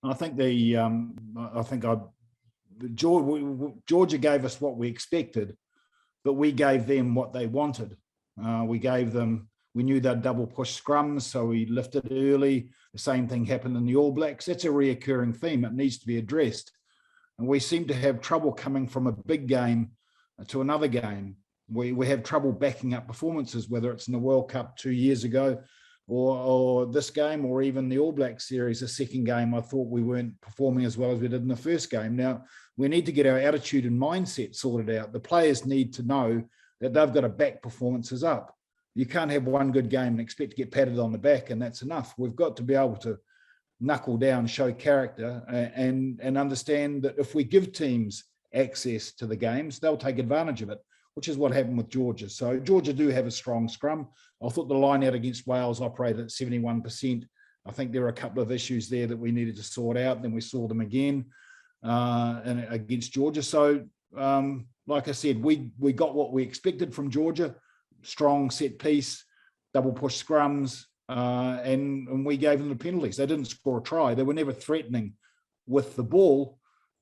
I think Georgia gave us what we expected, but we gave them what they wanted. We knew they'd double push scrums, so we lifted early. The same thing happened in the All Blacks. That's a reoccurring theme. It needs to be addressed. And we seem to have trouble coming from a big game to another game. We have trouble backing up performances, whether it's in the World Cup 2 years ago or this game, or even the All Black series, the second game. I thought we weren't performing as well as we did in the first game. Now, we need to get our attitude and mindset sorted out. The players need to know that they've got to back performances up. You can't have one good game and expect to get patted on the back, and that's enough. We've got to be able to knuckle down, show character, and understand that if we give teams access to the games, they'll take advantage of it, which is what happened with Georgia. So Georgia do have a strong scrum. I thought the line out against Wales operated at 71%. I think there were a couple of issues there that we needed to sort out. Then we saw them again and against Georgia. So, like I said, we got what we expected from Georgia. Strong set piece, double push scrums, and we gave them the penalties. They didn't score a try. They were never threatening with the ball.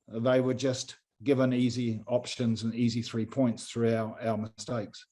They were just given easy options and easy 3 points through our mistakes.